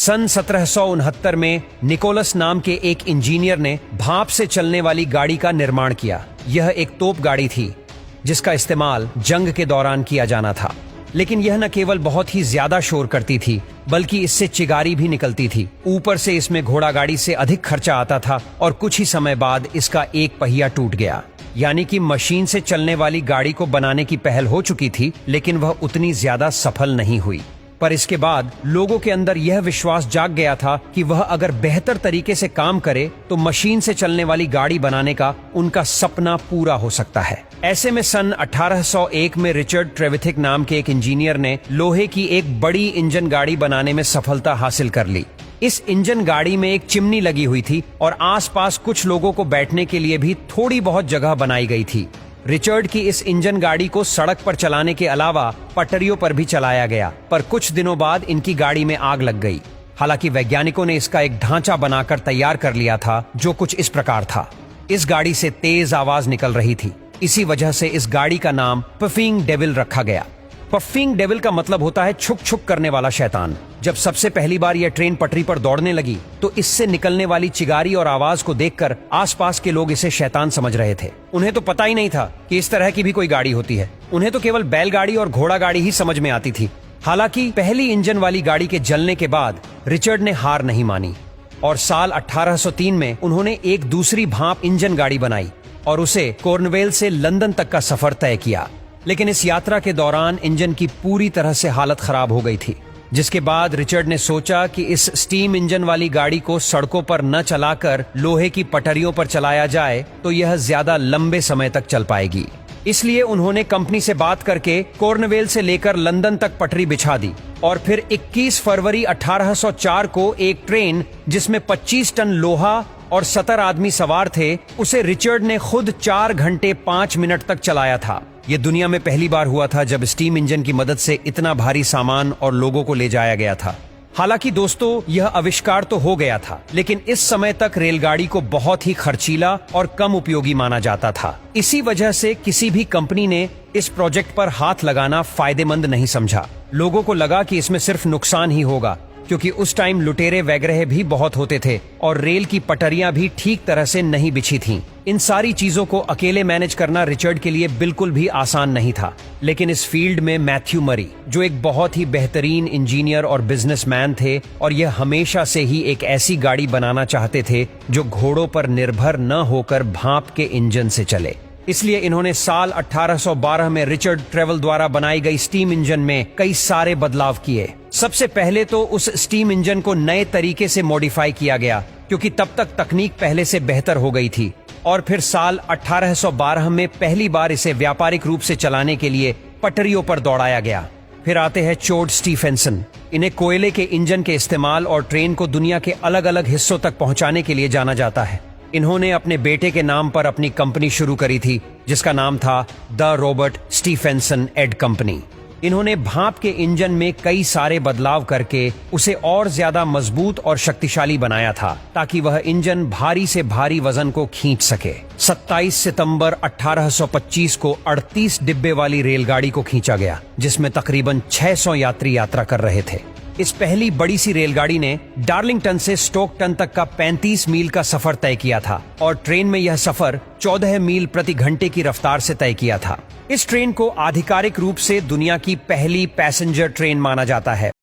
सन 1769 में निकोलस नाम के एक इंजीनियर ने भाप से चलने वाली गाड़ी का निर्माण किया। यह एक तोप गाड़ी थी जिसका इस्तेमाल जंग के दौरान किया जाना था। लेकिन यह न केवल बहुत ही ज्यादा शोर करती थी बल्कि इससे चिगारी भी निकलती थी। ऊपर से इसमें घोड़ा गाड़ी से अधिक खर्चा आता था और कुछ ही समय बाद इसका एक पहिया टूट गया। यानी कि मशीन से चलने वाली गाड़ी को बनाने की पहल हो चुकी थी, लेकिन वह उतनी ज्यादा सफल नहीं हुई। पर इसके बाद लोगों के अंदर यह विश्वास जाग गया था कि वह अगर बेहतर तरीके से काम करे तो मशीन से चलने वाली गाड़ी बनाने का उनका सपना पूरा हो सकता है। ऐसे में सन 1801 में रिचर्ड ट्रेविथिक नाम के एक इंजीनियर ने लोहे की एक बड़ी इंजन गाड़ी बनाने में सफलता हासिल कर ली। इस इंजन गाड़ी में एक चिमनी लगी हुई थी और आसपास कुछ लोगों को बैठने के लिए भी थोड़ी बहुत जगह बनाई गई थी। रिचर्ड की इस इंजन गाड़ी को सड़क पर चलाने के अलावा पटरियों पर भी चलाया गया, पर कुछ दिनों बाद इनकी गाड़ी में आग लग गई। हालांकि वैज्ञानिकों ने इसका एक ढांचा बनाकर तैयार कर लिया था जो कुछ इस प्रकार था। इस गाड़ी से तेज आवाज निकल रही थी। इसी वजह से इस गाड़ी का नाम पफिंग डेविल रखा गया। पफिंग डेविल का मतलब होता है छुक छुक करने वाला शैतान। जब सबसे पहली बार यह ट्रेन पटरी पर दौड़ने लगी तो इससे निकलने वाली चिगारी और आवाज को देखकर आसपास के लोग इसे शैतान समझ रहे थे। उन्हें तो पता ही नहीं था कि इस तरह की भी कोई गाड़ी होती है। उन्हें तो केवल बैलगाड़ी और घोड़ा गाड़ी ही समझ में आती थी। हालांकि पहली इंजन वाली गाड़ी के जलने के बाद रिचर्ड ने हार नहीं मानी और साल 1803 में उन्होंने एक दूसरी भाप इंजन गाड़ी बनाई और उसे कॉर्नवेल से लंदन तक का सफर तय किया। लेकिन इस यात्रा के दौरान इंजन की पूरी तरह से हालत खराब हो गई थी, जिसके बाद रिचर्ड ने सोचा कि इस स्टीम इंजन वाली गाड़ी को सड़कों पर न चलाकर लोहे की पटरियों पर चलाया जाए तो यह ज्यादा लंबे समय तक चल पाएगी। इसलिए उन्होंने कंपनी से बात करके कॉर्नवेल से लेकर लंदन तक पटरी बिछा दी और फिर 21 फरवरी 1804 को एक ट्रेन जिसमें 25 टन लोहा और 70 आदमी सवार थे, उसे रिचर्ड ने खुद 4 घंटे 5 मिनट तक चलाया था। यह दुनिया में पहली बार हुआ था जब स्टीम इंजन की मदद से इतना भारी सामान और लोगों को ले जाया गया था। हालांकि दोस्तों, यह आविष्कार तो हो गया था, लेकिन इस समय तक रेलगाड़ी को बहुत ही खर्चीला और कम उपयोगी माना जाता था। इसी वजह से किसी भी कंपनी ने इस प्रोजेक्ट पर हाथ लगाना फायदेमंद नहीं समझा। लोगों को लगा कि इसमें सिर्फ नुकसान ही होगा, क्योंकि उस टाइम लुटेरे वगैरह भी बहुत होते थे और रेल की पटरियां भी ठीक तरह से नहीं बिछी थीं। इन सारी चीजों को अकेले मैनेज करना रिचर्ड के लिए बिल्कुल भी आसान नहीं था। लेकिन इस फील्ड में मैथ्यू मरी, जो एक बहुत ही बेहतरीन इंजीनियर और बिजनेसमैन थे, और यह हमेशा से ही एक ऐसी गाड़ी बनाना चाहते थे जो घोड़ों पर निर्भर न होकर भाप के इंजन से चले। इसलिए इन्होंने साल 1812 में रिचर्ड ट्रेवल द्वारा बनाई गई स्टीम इंजन में कई सारे बदलाव किए। सबसे पहले तो उस स्टीम इंजन को नए तरीके से मॉडिफाई किया गया, क्योंकि तब तक तकनीक पहले से बेहतर हो गई थी। और फिर साल 1812 में पहली बार इसे व्यापारिक रूप से चलाने के लिए पटरियों पर दौड़ाया गया। फिर आते हैं चोड स्टीफेंसन। इन्हें कोयले के इंजन के इस्तेमाल और ट्रेन को दुनिया के अलग अलग हिस्सों तक पहुंचाने के लिए जाना जाता है। इन्होंने अपने बेटे के नाम पर अपनी कंपनी शुरू करी थी, जिसका नाम था the Robert Stephenson and company. इन्होंने भाप के इंजन में कई सारे बदलाव करके उसे और ज्यादा मजबूत और शक्तिशाली बनाया था, ताकि वह इंजन भारी से भारी वजन को खींच सके। 27 सितंबर 1825 को 38 डिब्बे वाली रेलगाड़ी को खींचा गया, जिसमें तकरीबन 600 यात्री यात्रा कर रहे थे। इस पहली बड़ी सी रेलगाड़ी ने डार्लिंगटन से स्टोकटन तक का 35 मील का सफर तय किया था और ट्रेन में यह सफर 14 मील प्रति घंटे की रफ्तार से तय किया था। इस ट्रेन को आधिकारिक रूप से दुनिया की पहली पैसेंजर ट्रेन माना जाता है।